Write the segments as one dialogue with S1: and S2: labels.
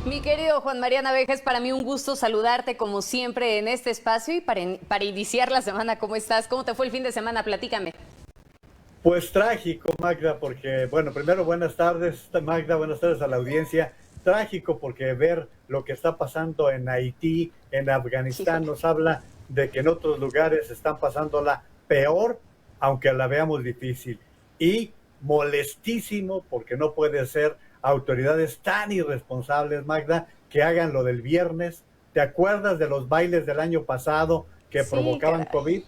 S1: Mi querido Juan María Naveja, es para mí un gusto saludarte como siempre en este espacio y para iniciar la semana. ¿Cómo estás? ¿Cómo te fue el fin de semana? Platícame.
S2: Pues trágico, Magda, porque, bueno, primero buenas tardes, Magda, buenas tardes a la audiencia. Trágico porque ver lo que está pasando en Haití, en Afganistán,
S1: Híjole.
S2: nos habla de que en otros lugares están pasándola peor, aunque la veamos difícil. Y molestísimo porque no puede ser autoridades tan irresponsables, Magda, que hagan lo del viernes. ¿Te acuerdas de los bailes del año pasado que
S1: Sí,
S2: provocaban
S1: caray.
S2: COVID?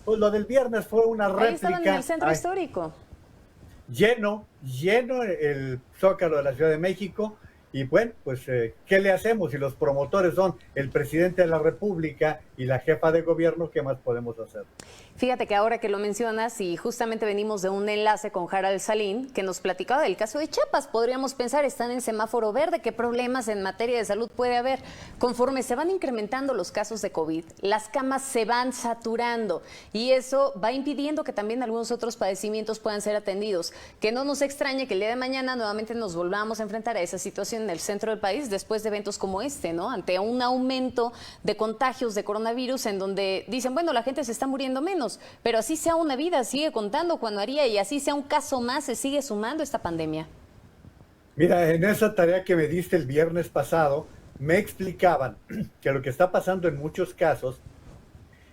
S2: Pues lo del viernes fue una
S1: Ahí estaban en el
S2: réplica.
S1: centro
S2: Ay,
S1: histórico.
S2: lleno el Zócalo de la Ciudad de México. Y bueno, pues, ¿qué le hacemos? Si los promotores son el presidente de la República y la jefa de gobierno, ¿qué más podemos hacer?
S1: Fíjate que ahora que lo mencionas y justamente venimos de un enlace con Harald Salín que nos platicaba del caso de Chiapas, podríamos pensar, están en semáforo verde, ¿qué problemas en materia de salud puede haber? Conforme se van incrementando los casos de COVID, las camas se van saturando y eso va impidiendo que también algunos otros padecimientos puedan ser atendidos. Que no nos extrañe que el día de mañana nuevamente nos volvamos a enfrentar a esa situación en el centro del país después de eventos como este, ¿no? Ante un aumento de contagios de coronavirus en donde dicen, bueno, la gente se está muriendo menos, pero así sea una vida, sigue contando, Juan María, y así sea un caso más, se sigue sumando esta pandemia.
S2: Mira, en esa tarea que me diste el viernes pasado, me explicaban que lo que está pasando en muchos casos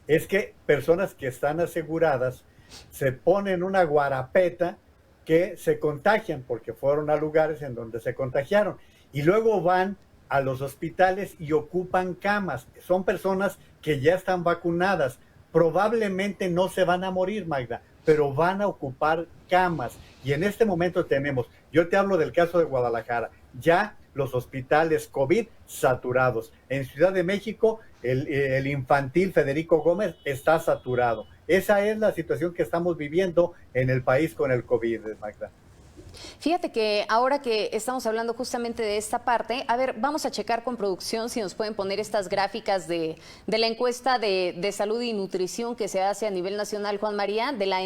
S2: es que personas que están aseguradas se ponen una guarapeta que se contagian porque fueron a lugares en donde se contagiaron y luego van a los hospitales y ocupan camas. Son personas que ya están vacunadas. Probablemente no se van a morir, Magda, pero van a ocupar camas. Y en este momento tenemos, yo te hablo del caso de Guadalajara, ya los hospitales COVID saturados. En Ciudad de México, el infantil Federico Gómez está saturado. Esa es la situación que estamos viviendo en el país con el COVID, Magda.
S1: Fíjate que ahora que estamos hablando justamente de esta parte, a ver, vamos a checar con producción si nos pueden poner estas gráficas de la encuesta de salud y nutrición que se hace a nivel nacional, Juan María, de la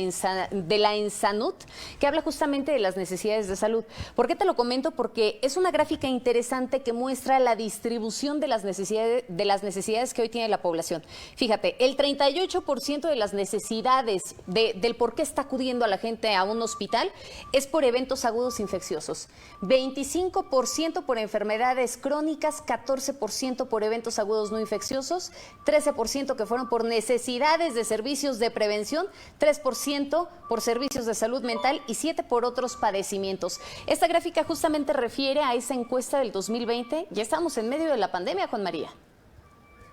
S1: ENSANUT, que habla justamente de las necesidades de salud. ¿Por qué te lo comento? Porque es una gráfica interesante que muestra la distribución de las necesidades que hoy tiene la población. Fíjate, el 38% de las necesidades del por qué está acudiendo a la gente a un hospital es por eventos agudos infecciosos, 25% por enfermedades crónicas, 14% por eventos agudos no infecciosos, 13% que fueron por necesidades de servicios de prevención, 3% por servicios de salud mental y 7% por otros padecimientos. Esta gráfica justamente refiere a esa encuesta del 2020. Ya estamos en medio de la pandemia, Juan María.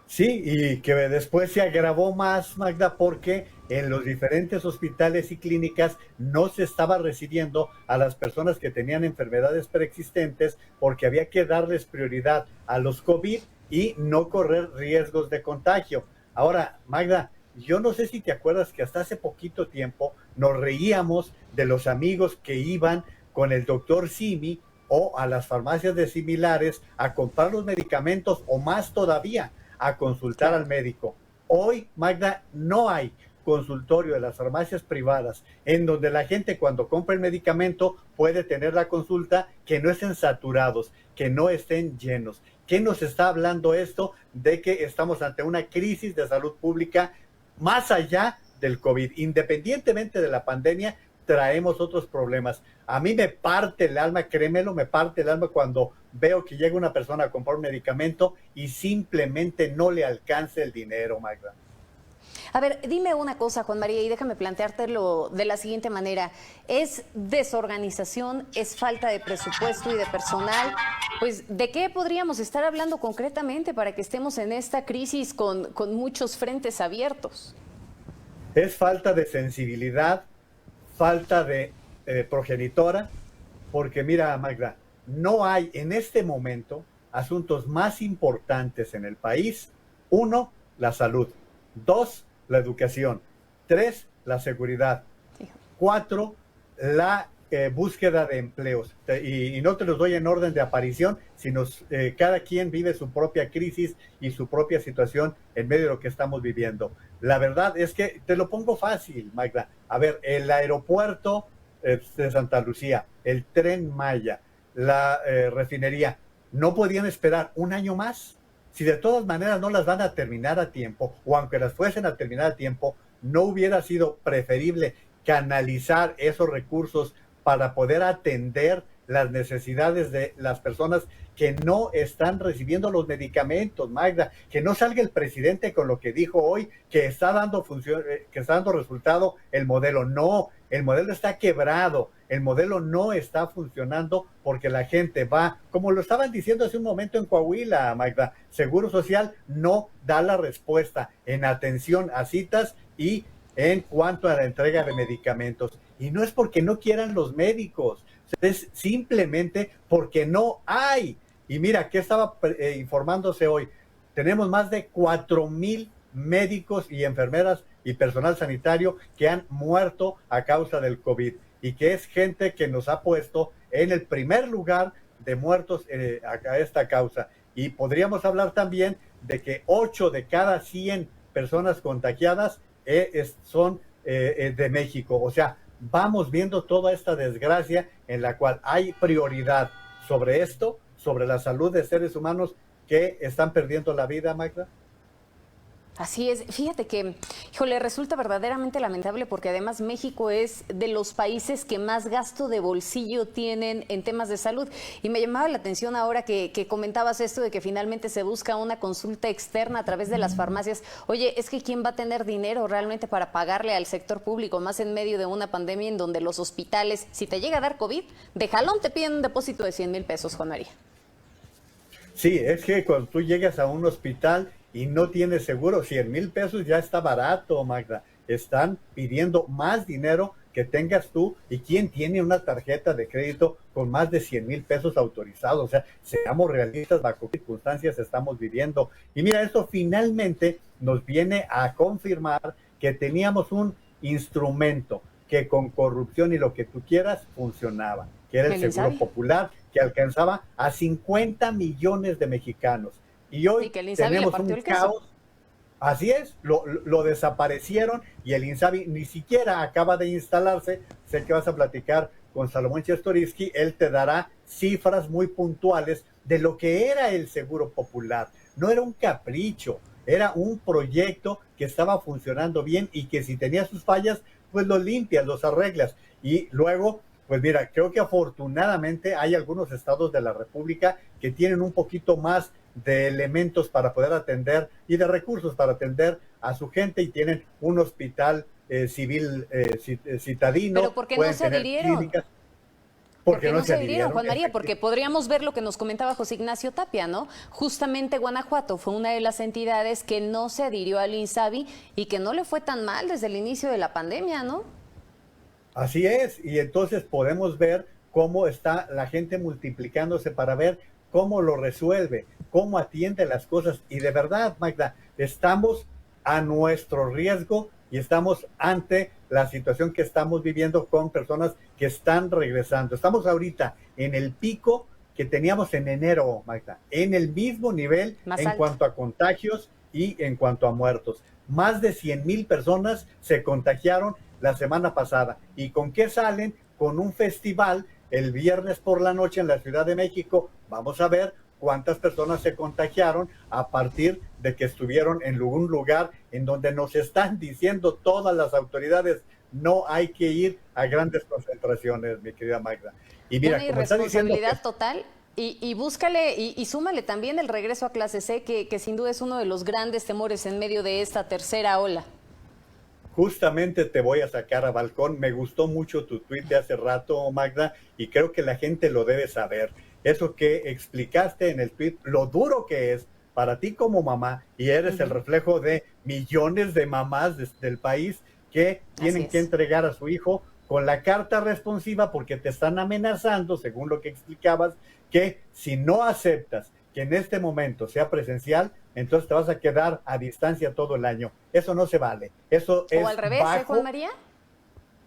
S2: Sí, y que después se agravó más, Magda, porque en los diferentes hospitales y clínicas no se estaba recibiendo a las personas que tenían enfermedades preexistentes porque había que darles prioridad a los COVID y no correr riesgos de contagio. Ahora, Magda, yo no sé si te acuerdas que hasta hace poquito tiempo nos reíamos de los amigos que iban con el doctor Simi o a las farmacias de similares a comprar los medicamentos o más todavía a consultar
S1: Claro.
S2: al médico. Hoy, Magda, no hay consultorio de las farmacias privadas en donde la gente cuando compra el medicamento puede tener la consulta, que no estén saturados, que no estén llenos. ¿Qué nos está hablando esto? De que estamos ante una crisis de salud pública más allá del COVID. Independientemente de la pandemia, traemos otros problemas. A mí me parte el alma, créemelo, me parte el alma cuando veo que llega una persona a comprar un medicamento y simplemente no le alcanza el dinero, Magda.
S1: A ver, dime una cosa, Juan María, y déjame planteártelo de la siguiente manera. ¿Es desorganización, es falta de presupuesto y de personal? Pues, ¿de qué podríamos estar hablando concretamente para que estemos en esta crisis con muchos frentes abiertos?
S2: Es falta de sensibilidad, falta de progenitora, porque mira, Magda, no hay en este momento asuntos más importantes en el país. Uno, la salud. Dos, la educación. Tres, la seguridad. Cuatro, la búsqueda de empleos. Y no te los doy en orden de aparición, sino cada quien vive su propia crisis y su propia situación en medio de lo que estamos viviendo. La verdad es que te lo pongo fácil, Magda. A ver, el aeropuerto de Santa Lucía, el Tren Maya, la refinería, no podían esperar un año más. Si de todas maneras no las van a terminar a tiempo, o aunque las fuesen a terminar a tiempo, ¿no hubiera sido preferible canalizar esos recursos para poder atender las necesidades de las personas que no están recibiendo los medicamentos, Magda? Que no salga el presidente con lo que dijo hoy, que está dando que está dando resultado el modelo. No, el modelo está quebrado, el modelo no está funcionando porque la gente va, como lo estaban diciendo hace un momento en Coahuila, Magda, Seguro Social no da la respuesta en atención a citas y en cuanto a la entrega de medicamentos. Y no es porque no quieran los médicos, es simplemente porque no hay. Y mira, ¿qué estaba informándose hoy? Tenemos más de 4,000 médicos y enfermeras y personal sanitario que han muerto a causa del COVID y que es gente que nos ha puesto en el primer lugar de muertos a esta causa. Y podríamos hablar también de que 8 de cada 100 personas contagiadas son de México. O sea, vamos viendo toda esta desgracia en la cual hay prioridad sobre esto, sobre la salud de seres humanos que están perdiendo la vida, Magda.
S1: Así es. Fíjate que, híjole, resulta verdaderamente lamentable porque además México es de los países que más gasto de bolsillo tienen en temas de salud. Y me llamaba la atención ahora que comentabas esto de que finalmente se busca una consulta externa a través de las farmacias. Oye, es que ¿quién va a tener dinero realmente para pagarle al sector público, más en medio de una pandemia en donde los hospitales, si te llega a dar COVID, de jalón te piden un depósito de 100,000 pesos, Juan María?
S2: Sí, es que cuando tú llegas a un hospital y no tienes seguro, 100,000 pesos ya está barato, Magda. Están pidiendo más dinero que tengas tú. ¿Y quién tiene una tarjeta de crédito con más de 100,000 pesos autorizados? O sea, seamos realistas, bajo qué circunstancias estamos viviendo. Y mira, esto finalmente nos viene a confirmar que teníamos un instrumento que con corrupción y lo que tú quieras funcionaba, que era el Seguro Popular, que alcanzaba a 50 millones de mexicanos. Y hoy tenemos un caos. Así es, lo desaparecieron y el INSABI ni siquiera acaba de instalarse. Sé que vas a platicar con Salomón Chertorivsky, él te dará cifras muy puntuales de lo que era el Seguro Popular. No era un capricho, era un proyecto que estaba funcionando bien y que si tenía sus fallas, pues lo limpias, los arreglas. Y luego, pues mira, creo que afortunadamente hay algunos estados de la República que tienen un poquito más de elementos para poder atender y de recursos para atender a su gente y tienen un hospital civil citadino.
S1: Pero ¿por qué no se adhirieron? ¿Por qué no se adhirieron, Juan María? Porque podríamos ver lo que nos comentaba José Ignacio Tapia, ¿no? Justamente Guanajuato fue una de las entidades que no se adhirió al INSABI y que no le fue tan mal desde el inicio de la pandemia, ¿no?
S2: Así es, y entonces podemos ver cómo está la gente multiplicándose para ver cómo lo resuelve, cómo atiende las cosas. Y de verdad, Magda, estamos a nuestro riesgo y estamos ante la situación que estamos viviendo con personas que están regresando. Estamos ahorita en el pico que teníamos en enero, Magda, en el mismo nivel en cuanto a contagios y en cuanto a muertos. Más de 100,000 personas se contagiaron la semana pasada. ¿Y con qué salen? Con un festival el viernes por la noche en la Ciudad de México. Vamos a ver cuántas personas se contagiaron a partir de que estuvieron en un lugar en donde nos están diciendo todas las autoridades, no hay que ir a grandes concentraciones, mi querida Magda. Y mira,
S1: una irresponsabilidad total. Y búscale y súmale también el regreso a clase C, que sin duda es uno de los grandes temores en medio de esta tercera ola.
S2: Justamente te voy a sacar a balcón. Me gustó mucho tu tuit de hace rato, Magda, y creo que la gente lo debe saber. Eso que explicaste en el tuit, lo duro que es para ti como mamá, y eres el reflejo de millones de mamás del país que tienen que entregar a su hijo con la carta responsiva porque te están amenazando, según lo que explicabas, que si no aceptas que en este momento sea presencial, entonces te vas a quedar a distancia todo el año. Eso no se vale. Eso es
S1: o al revés,
S2: bajo.
S1: Juan María.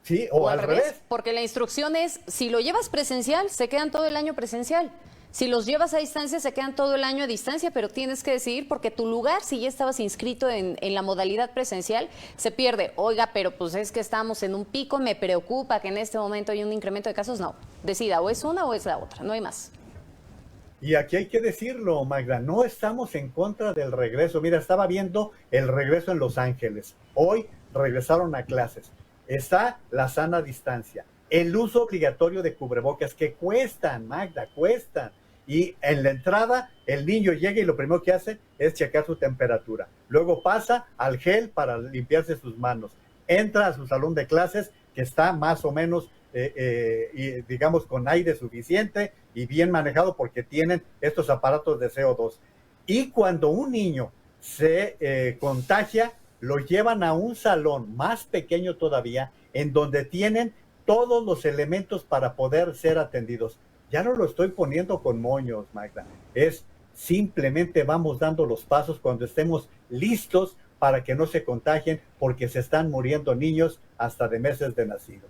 S2: Sí, o al revés.
S1: Porque la instrucción es, si lo llevas presencial, se quedan todo el año presencial. Si los llevas a distancia, se quedan todo el año a distancia, pero tienes que decidir porque tu lugar, si ya estabas inscrito en la modalidad presencial, se pierde. Oiga, pero pues es que estamos en un pico, me preocupa que en este momento hay un incremento de casos. No, decida, o es una o es la otra, no hay más.
S2: Y aquí hay que decirlo, Magda, no estamos en contra del regreso. Mira, estaba viendo el regreso en Los Ángeles. Hoy regresaron a clases. Está la sana distancia, el uso obligatorio de cubrebocas que cuestan, Magda, cuestan. Y en la entrada el niño llega y lo primero que hace es checar su temperatura. Luego pasa al gel para limpiarse sus manos. Entra a su salón de clases que está más o menos digamos, con aire suficiente y bien manejado porque tienen estos aparatos de CO2. Y cuando un niño se contagia, lo llevan a un salón más pequeño todavía, en donde tienen todos los elementos para poder ser atendidos. Ya no lo estoy poniendo con moños, Magda. Es simplemente vamos dando los pasos cuando estemos listos para que no se contagien, porque se están muriendo niños hasta de meses de nacido.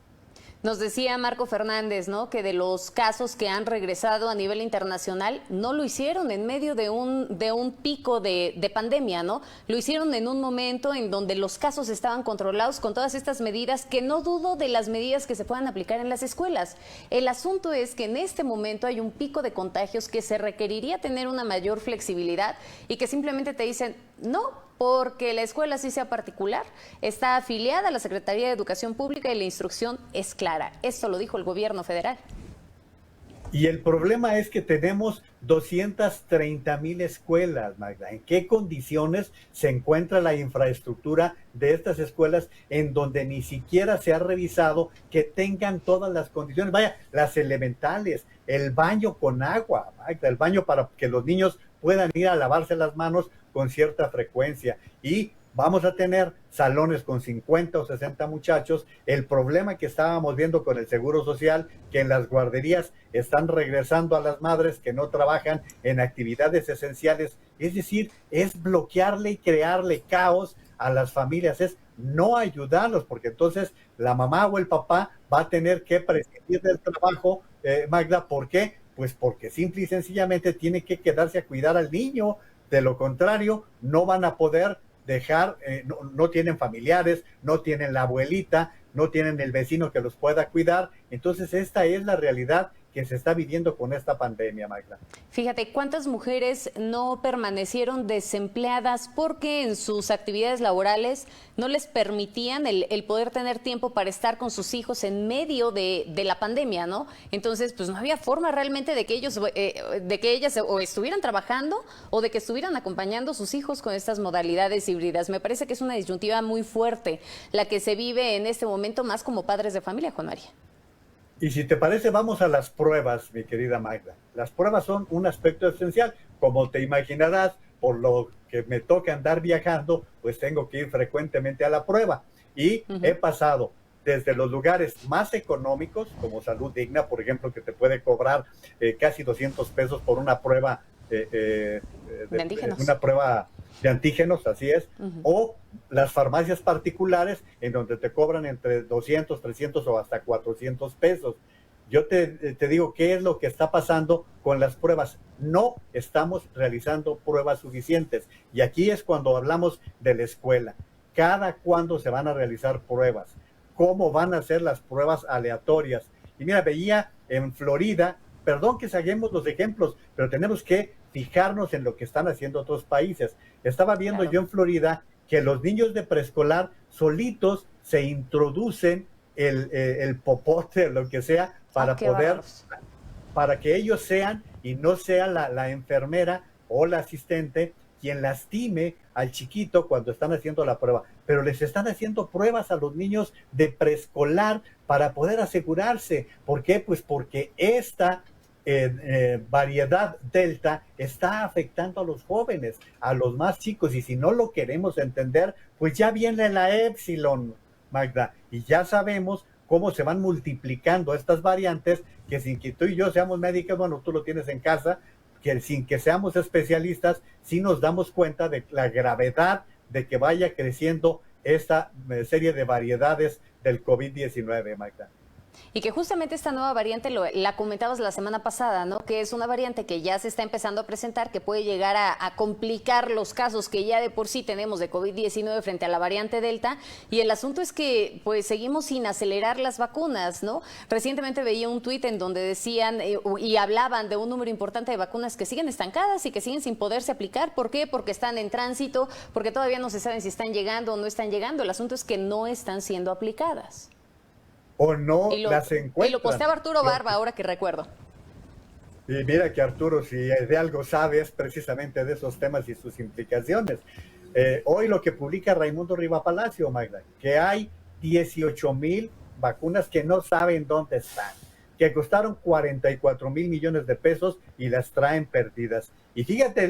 S1: Nos decía Marco Fernández, ¿no?, que de los casos que han regresado a nivel internacional, no lo hicieron en medio de un pico de pandemia, ¿no? Lo hicieron en un momento en donde los casos estaban controlados con todas estas medidas, que no dudo de las medidas que se puedan aplicar en las escuelas. El asunto es que en este momento hay un pico de contagios que se requeriría tener una mayor flexibilidad y que simplemente te dicen, no, porque la escuela, sí sea particular, está afiliada a la Secretaría de Educación Pública y la instrucción es clara. Esto lo dijo el gobierno federal.
S2: Y el problema es que tenemos 230,000 escuelas, Magda. ¿En qué condiciones se encuentra la infraestructura de estas escuelas en donde ni siquiera se ha revisado que tengan todas las condiciones? Vaya, las elementales, el baño con agua, Magda, el baño para que los niños puedan ir a lavarse las manos con cierta frecuencia. Y vamos a tener salones con 50 o 60 muchachos. El problema que estábamos viendo con el Seguro Social, que en las guarderías están regresando a las madres que no trabajan en actividades esenciales, es decir, es bloquearle y crearle caos a las familias, es no ayudarlos, porque entonces la mamá o el papá va a tener que prescindir del trabajo, Magda. ¿Por qué? Pues porque simple y sencillamente tiene que quedarse a cuidar al niño. De lo contrario, no van a poder dejar, no tienen familiares, no tienen la abuelita, no tienen el vecino que los pueda cuidar. Entonces, esta es la realidad que se está viviendo con esta pandemia, Magda.
S1: Fíjate, ¿cuántas mujeres no permanecieron desempleadas porque en sus actividades laborales no les permitían el poder tener tiempo para estar con sus hijos en medio de la pandemia, ¿no? Entonces, pues no había forma realmente de que ellos, de que ellas o estuvieran trabajando o de que estuvieran acompañando a sus hijos con estas modalidades híbridas. Me parece que es una disyuntiva muy fuerte la que se vive en este momento, más como padres de familia, Juan María.
S2: Y si te parece, vamos a las pruebas, mi querida Magda. Las pruebas son un aspecto esencial. Como te imaginarás, por lo que me toca andar viajando, pues tengo que ir frecuentemente a la prueba. Y he pasado desde los lugares más económicos, como Salud Digna, por ejemplo, que te puede cobrar casi 200 pesos por una prueba, una prueba de antígenos, así es, o las farmacias particulares en donde te cobran entre 200, 300 o hasta 400 pesos. Yo te digo, ¿qué es lo que está pasando con las pruebas? No estamos realizando pruebas suficientes. Y aquí es cuando hablamos de la escuela. ¿Cada cuándo se van a realizar pruebas? ¿Cómo van a ser las pruebas aleatorias? Y mira, veía en Florida, perdón que saquemos los ejemplos, pero tenemos que fijarnos en lo que están haciendo otros países. Estaba viendo yo en Florida que los niños de preescolar solitos se introducen el popote, lo que sea, para poder, para que ellos sean y no sea la enfermera o la asistente quien lastime al chiquito cuando están haciendo la prueba. Pero les están haciendo pruebas a los niños de preescolar para poder asegurarse. ¿Por qué? Pues porque esta variedad delta está afectando a los jóvenes, a los más chicos, y si no lo queremos entender, pues ya viene la Epsilon, Magda, y ya sabemos cómo se van multiplicando estas variantes, que sin que tú y yo seamos médicos, bueno, tú lo tienes en casa, que sin que seamos especialistas, sí nos damos cuenta de la gravedad de que vaya creciendo esta serie de variedades del COVID-19, Magda.
S1: Y que justamente esta nueva variante la comentabas la semana pasada, ¿no? Que es una variante que ya se está empezando a presentar, que puede llegar a complicar los casos que ya de por sí tenemos de COVID-19 frente a la variante Delta. Y el asunto es que pues seguimos sin acelerar las vacunas, ¿no? Recientemente veía un tuit en donde decían y hablaban de un número importante de vacunas que siguen estancadas y que siguen sin poderse aplicar. ¿Por qué? Porque están en tránsito, porque todavía no se saben si están llegando o no están llegando. El asunto es que no están siendo aplicadas.
S2: O no las encuentran.
S1: Y lo posteaba Arturo Barba, ahora que recuerdo.
S2: Y mira que Arturo, si de algo sabe, es precisamente de esos temas y sus implicaciones. Hoy lo que publica Raimundo Riva Palacio, Magda, que hay 18,000 vacunas que no saben dónde están, que costaron 44,000 millones de pesos y las traen perdidas. Y fíjate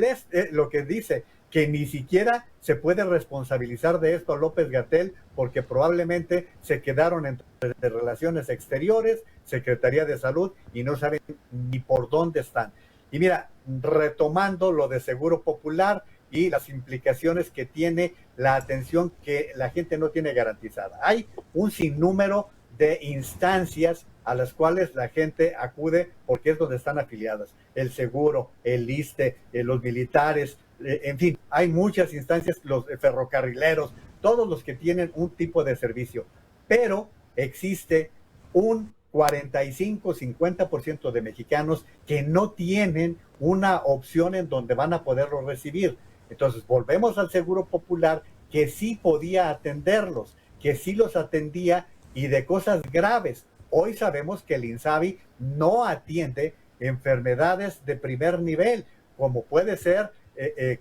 S2: lo que dice, que ni siquiera se puede responsabilizar de esto a López-Gatell, porque probablemente se quedaron entre Relaciones Exteriores, Secretaría de Salud, y no saben ni por dónde están. Y mira, retomando lo de Seguro Popular y las implicaciones que tiene la atención que la gente no tiene garantizada. Hay un sinnúmero de instancias a las cuales la gente acude porque es donde están afiliadas. El seguro, el ISSSTE, los militares, en fin, hay muchas instancias, los ferrocarrileros, todos los que tienen un tipo de servicio. Pero existe un 45-50% de mexicanos que no tienen una opción en donde van a poderlo recibir. Entonces, volvemos al Seguro Popular, que sí podía atenderlos, que sí los atendía y de cosas graves. Hoy sabemos que el INSABI no atiende enfermedades de primer nivel, como puede ser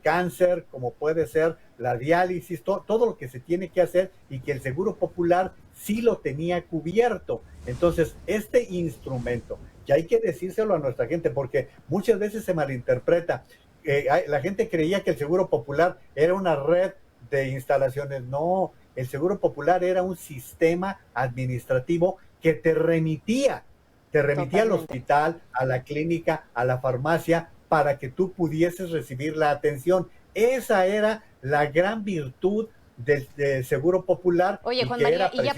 S2: cáncer, como puede ser la diálisis, todo lo que se tiene que hacer, y que el Seguro Popular sí lo tenía cubierto. Entonces, este instrumento, que hay que decírselo a nuestra gente, porque muchas veces se malinterpreta. La gente creía que el Seguro Popular era una red de instalaciones. No, el Seguro Popular era un sistema administrativo que te remitía al hospital, a la clínica, a la farmacia, para que tú pudieses recibir la atención. Esa era la gran virtud del Seguro Popular.
S1: Oye, Juan María, y ya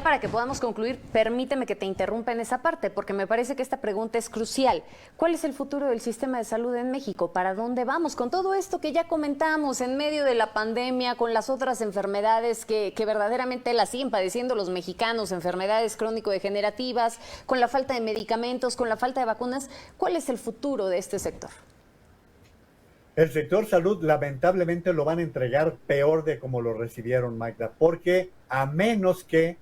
S1: para que podamos concluir, permíteme que te interrumpa en esa parte, porque me parece que esta pregunta es crucial. ¿Cuál es el futuro del sistema de salud en México? ¿Para dónde vamos? Con todo esto que ya comentamos, en medio de la pandemia, con las otras enfermedades que verdaderamente las siguen padeciendo los mexicanos, enfermedades crónico-degenerativas, con la falta de medicamentos, con la falta de vacunas, ¿cuál es el futuro de este sector?
S2: El sector salud lamentablemente lo van a entregar peor de como lo recibieron, Magda, porque a menos que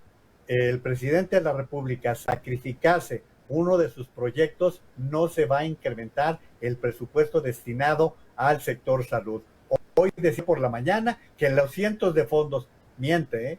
S2: el presidente de la República sacrificase uno de sus proyectos, no se va a incrementar el presupuesto destinado al sector salud. Hoy decía por la mañana que los cientos de fondos, miente,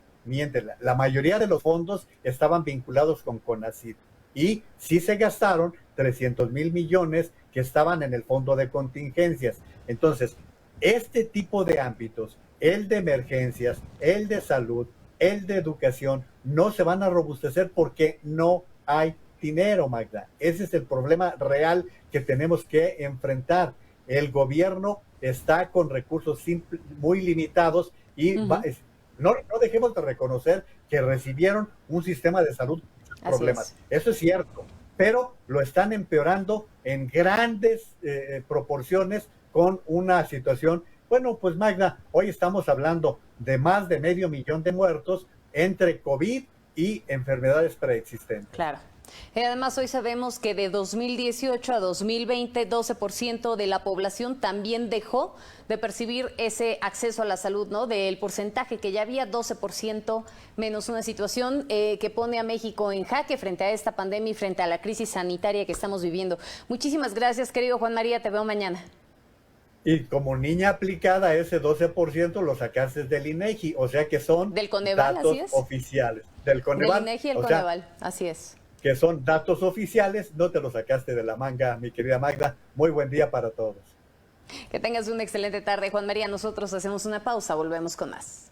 S2: la mayoría de los fondos estaban vinculados con CONACYT y sí se gastaron 300,000 millones que estaban en el fondo de contingencias. Entonces, este tipo de ámbitos, el de emergencias, el de salud, el de educación, no se van a robustecer porque no hay dinero, Magda. Ese es el problema real que tenemos que enfrentar. El gobierno está con recursos muy limitados y no dejemos de reconocer que recibieron un sistema de salud con problemas. Eso es cierto, pero lo están empeorando en grandes proporciones con una situación. Bueno, pues Magda, hoy estamos hablando de más de 500,000 de muertos entre COVID y enfermedades preexistentes.
S1: Claro. Además, hoy sabemos que de 2018 a 2020, 12% de la población también dejó de percibir ese acceso a la salud, ¿no? Del porcentaje que ya había, 12% menos, una situación que pone a México en jaque frente a esta pandemia y frente a la crisis sanitaria que estamos viviendo. Muchísimas gracias, querido Juan María, te veo mañana.
S2: Y como niña aplicada, ese 12% lo sacaste del INEGI, o sea que son
S1: del Coneval,
S2: datos
S1: así es.
S2: Oficiales. Del Coneval.
S1: Del INEGI y el Coneval, así es.
S2: Que son datos oficiales, no te los sacaste de la manga, mi querida Magda. Muy buen día para todos.
S1: Que tengas una excelente tarde, Juan María. Nosotros hacemos una pausa, volvemos con más.